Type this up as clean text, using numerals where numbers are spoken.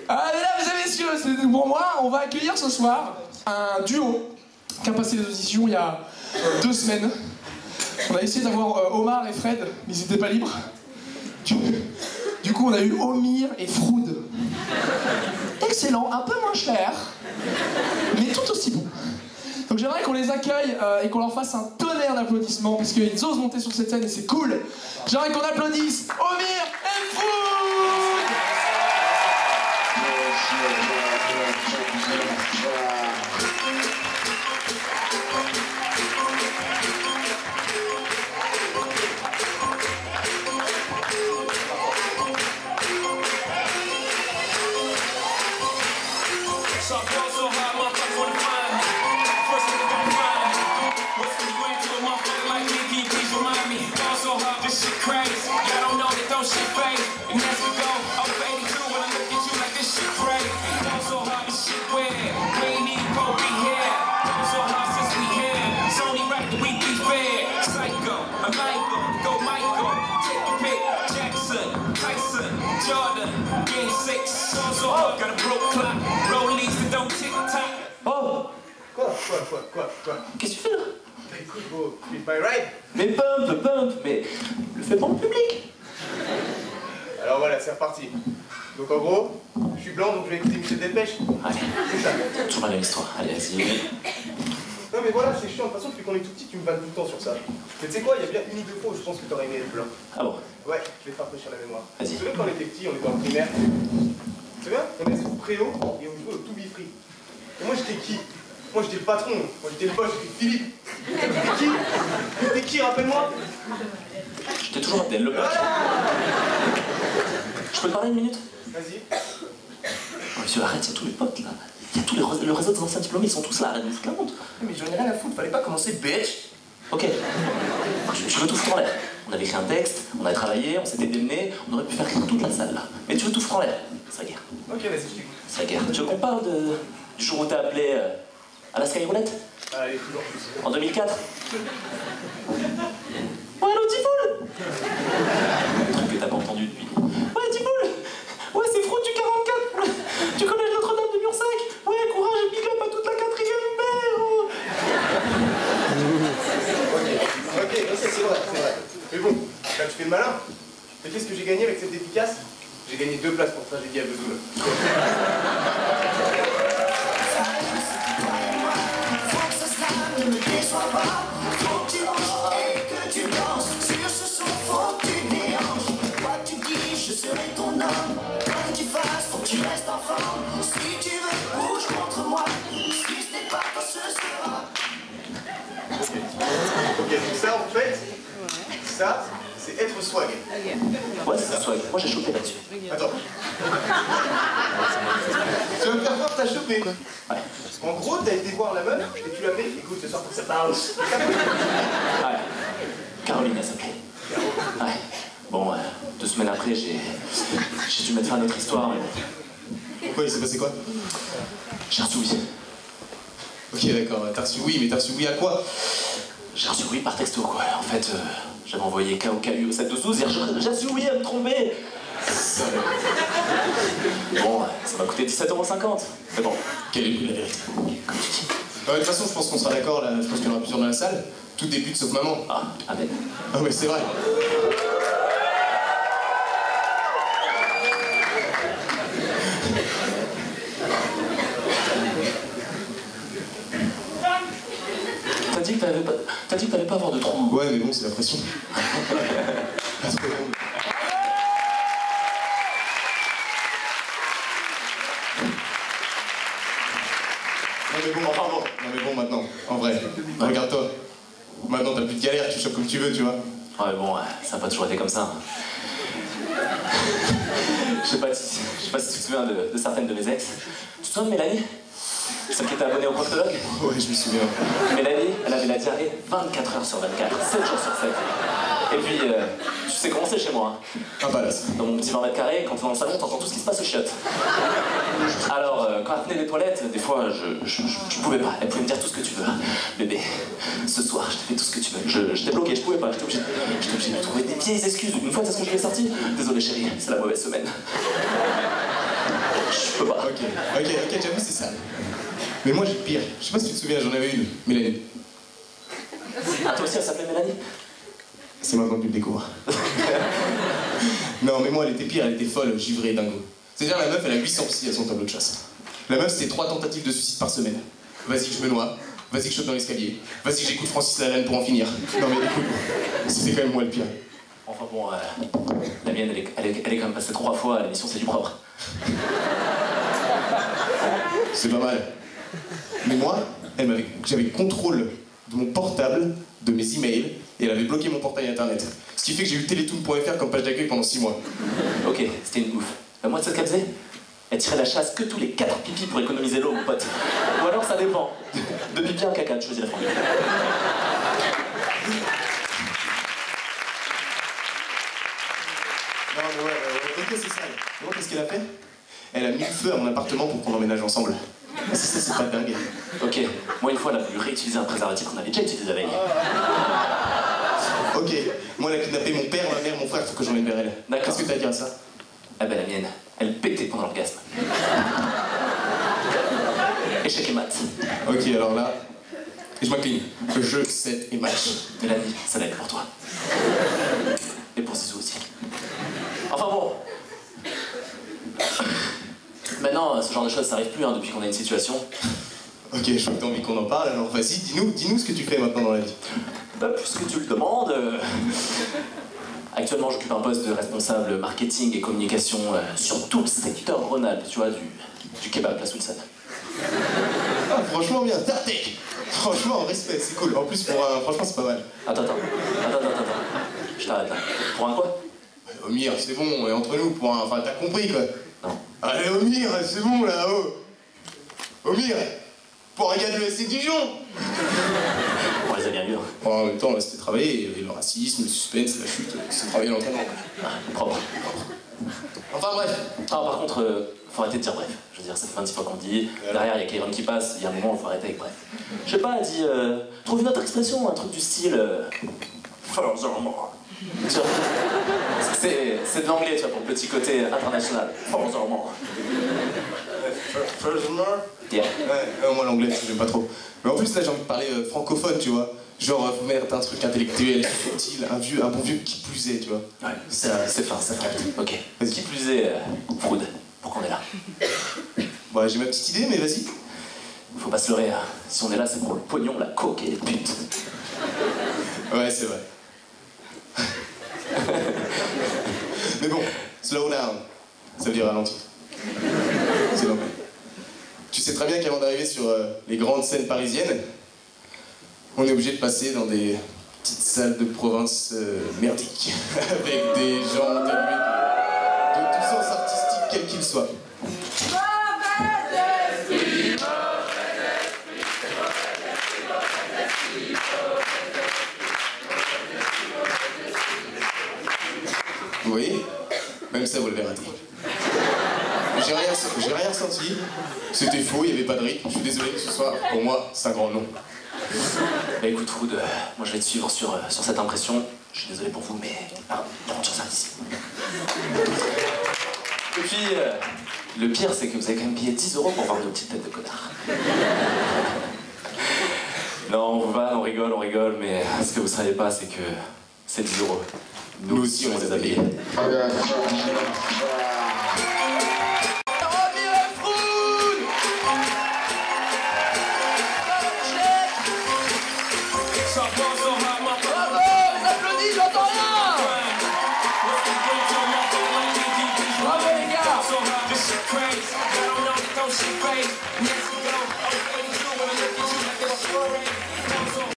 Mesdames et messieurs, c'est pour moi, on va accueillir ce soir un duo qui a passé les auditions il y a 2 semaines. On a essayé d'avoir Omar et Fred, mais ils n'étaient pas libres. Du coup, on a eu Omir et Froud. Excellent, un peu moins cher, mais tout aussi bon. Donc j'aimerais qu'on les accueille et qu'on leur fasse un tonnerre d'applaudissements parce qu'ils osent monter sur cette scène et c'est cool. J'aimerais qu'on applaudisse Omir et Froud. Oh! Quoi? Qu'est-ce que tu fais là? Bah écoute, gros, Beat My Ride. Mais pump, mais le fais pas en public. Alors voilà, c'est reparti. Donc en gros, je suis blanc donc je vais écouter Michel Delpech. Allez, C'est ça. toujours la même histoire. Allez, vas-y. Non mais voilà, c'est chiant. De toute façon, depuis qu'on est tout petit, tu me vannes tout le temps sur ça. Mais tu sais quoi, il y a bien une ou deux fois où je pense que t'aurais aimé être blanc. Ah bon? Ouais, je vais te rafraîchir la mémoire. Vas-y. Tu te souviens quand on était petit, on était en primaire? Tu te souviens? On était au préau et on jouait au To Be Free. Et moi j'étais qui? Moi j'étais le patron, moi j'étais le boss, j'étais Philippe. T'es qui? Rappelle-moi. Je t'ai toujours appelé le bloc. Je peux te parler une minute? Vas-y. Oh, monsieur, arrête, il y a tous les potes là. Il y a le réseau des anciens diplômés, ils sont tous là, arrête de me foutre la honte. Mais j'en ai rien à foutre, fallait pas commencer bitch. Ok. Tu veux tout foutre en l'air. On avait écrit un texte, on avait travaillé, on s'était démené, on aurait pu faire rire toute la salle là. Mais tu veux tout foutre en l'air. C'est la guerre. Ok, vas-y, je t'écoute. C'est la guerre. Tu veux qu'on parle du jour où t'as appelé à la Skyroulette? Allez, toujours plus. En 2004. Ouais, allô, Tifoul. Un truc que t'as pas entendu depuis. Ouais, Tifoul. Ouais, c'est Froud du 44. Tu connais Notre-Dame de Mursac? Ouais, courage et big up à toute la 4e mère. Ok, c'est vrai. Mais bon, là tu fais le malin. Et qu'est-ce que j'ai gagné avec cette efficace? J'ai gagné 2 places pour Tragédie à Vesoul. Ok, donc ça en fait, ça c'est être swag. Ouais, c'est ça, swag. Moi j'ai chopé là-dessus. Attends. Tu vas me faire voir, t'as chopé. Ouais. En gros, t'as été voir la meuf et tu l'as fait. Écoute, ce soir faut que ça parle. Ouais. Caroline, elle s'appelait. Ouais. Bon, 2 semaines après, j'ai dû mettre fin à notre histoire, mais bon. Pourquoi il s'est passé quoi? J'ai reçu oui. Ok, d'accord, t'as reçu oui, mais t'as reçu oui à quoi? J'ai reçu oui par texto, quoi. En fait, j'avais envoyé KOKU au 712 dire j'ai reçu oui à me tromper. Bon, ça m'a coûté 17,50 €. Mais bon, quel est le prix de la vérité? Comme tu dis. De toute façon, je pense qu'on sera d'accord, là, je pense qu'il y en aura plusieurs dans la salle. Tout débute sauf maman. Ah, amen. Ah ouais, c'est vrai. T'as dit que t'allais pas avoir de trou. Ouais, mais bon, c'est la pression. Pas trop long. Non mais bon, maintenant, en vrai, regarde-toi. Maintenant, t'as plus de galère, tu chopes comme tu veux, tu vois. Ouais, bon, ça n'a pas toujours été comme ça. Je sais pas si tu te souviens de certaines de mes ex. Tu te souviens de Mélanie? Celle qui était abonnée au proctologue? Ouais, je me souviens. Mélanie, elle avait la diarrhée 24 heures sur 24, 7 jours sur 7. Et puis, tu sais comment c'est chez moi. Un palace. Dans mon petit 20 mètres carrés, quand t'es dans le salon, t'entends tout ce qui se passe au chiottes. Alors, quand elle venait des toilettes, des fois, je pouvais pas. Elle pouvait me dire tout ce que tu veux. Bébé, ce soir, je te fais tout ce que tu veux. Je t'ai bloqué, je pouvais pas. J'étais obligé de trouver des vieilles excuses. Une fois, c'est ce que je lui ai sorti. Désolé, chérie, c'est la mauvaise semaine. Je peux pas. Ok, j'avoue, c'est ça. Mais moi, j'ai pire. Je sais pas si tu te souviens, j'en avais une, Mélanie. Ah, toi aussi, elle s'appelait Mélanie? C'est maintenant que tu le découvres. Non, mais moi, elle était pire, elle était folle, givrée, dingo. C'est-à-dire, la meuf, elle a 800 psy à son tableau de chasse. La meuf, c'était 3 tentatives de suicide par semaine. Vas-y, je me noie. Vas-y, que je saute dans l'escalier. Vas-y, que j'écoute Francis Lalanne pour en finir. Non, mais écoute, c'était quand même moi le pire. Enfin bon, la mienne, elle est quand même passée 3 fois à l'émission C'est du propre. C'est pas mal. Mais moi, j'avais contrôle de mon portable, de mes emails, et elle avait bloqué mon portail internet. Ce qui fait que j'ai eu teletoon.fr comme page d'accueil pendant 6 mois. Ok, c'était une ouf. Moi, tu sais ce qu'elle faisait? Elle tirait la chasse que tous les 4 pipis pour économiser l'eau, mon pote. Ou alors ça dépend. De pipi à caca, tu choisis la formule. Non, mais ouais, ok, c'est ça. Mais moi, qu'est-ce qu'elle a fait? Elle a mis le feu à mon appartement pour qu'on emménage ensemble. Ça, c'est pas dingue. Ok, moi une fois, elle a voulu réutiliser un préservatif qu'on avait déjà utilisé la veille. Ok, moi, elle a kidnappé mon père, ma mère, mon frère, faut que j'emmène vers elle. D'accord. Qu'est-ce que t'as à dire à ça? Ah ben la mienne, elle pétait pendant l'orgasme. Échec et mat. Ok, alors là, je m'incline. Jeu, 7 et match. Mélanie, ça l'aide pour toi. Et pour Zizou aussi. Enfin bon. Maintenant, ce genre de choses, ça arrive plus hein, depuis qu'on a une situation. Ok, je crois que t'as envie qu'on en parle, alors vas-y, dis-nous ce que tu fais maintenant dans la vie. Bah, puisque tu le demandes... Actuellement, j'occupe un poste de responsable marketing et communication sur tout le secteur Rhône-Alpes, tu vois, du kebab, place Wilson. Ah, franchement, bien, Tartek. Franchement, respect, c'est cool. En plus, franchement, c'est pas mal. Attends. Je t'arrête là. Pour un quoi? Omir, c'est bon, et entre nous, enfin, t'as compris, quoi. Non. Allez, Omir, c'est bon, là, oh. Omir, pour un gars de l'ESC Dijon. On les a bien vus. Hein. Bon, en même temps, là, c'était travailler, il y avait le racisme, le suspense, la chute, c'est travailler l'entraînement. Ah, propre. Enfin, bref. Ah, par contre, faut arrêter de dire bref. Je veux dire, ça fait 26 fois qu'on dit. Derrière, il y a Kairon qui passe, il y a un moment où faut arrêter avec bref. Je sais pas, dis, trouve une autre expression, un truc du style. Furthermore. Tu vois, c'est de l'anglais, tu vois, pour le petit côté international. Furthermore. Furthermore? Yeah. Ouais, moi l'anglais, j'aime pas trop. Mais en plus, là, j'ai envie de parler francophone, tu vois. Genre, faut mettre un truc intellectuel, subtil, un bon vieux qui plus est, tu vois. Ouais, c'est fin, ça capte. Ok. Qui plus est, Froud, pourquoi on est là? Bah, j'ai ma petite idée, mais vas-y. Faut pas se leurrer, hein. Si on est là, c'est pour le pognon, la coke et les putes. Ouais, c'est vrai. Mais bon, slow down, ça veut dire ralentir. C'est normal. Tu sais très bien qu'avant d'arriver sur les grandes scènes parisiennes, on est obligé de passer dans des petites salles de province merdiques, avec des gens dénués de tout sens artistique, quel qu'il soit. Vous voyez? Même ça, vous l'avez raté. J'ai rien ressenti. C'était faux, il n'y avait pas de rythme. Je suis désolé que ce soit, pour moi, c'est un grand nom. Bah écoute, Froud, moi je vais te suivre sur cette impression. Je suis désolé pour vous, mais l'aventure s'arrête ici. Et puis, le pire, c'est que vous avez quand même payé 10 € pour voir nos petites têtes de connards. Non, on va, on rigole, mais ce que vous savez pas, c'est que c'est 10 €. Nous aussi, on les a payés. Bravo les gars!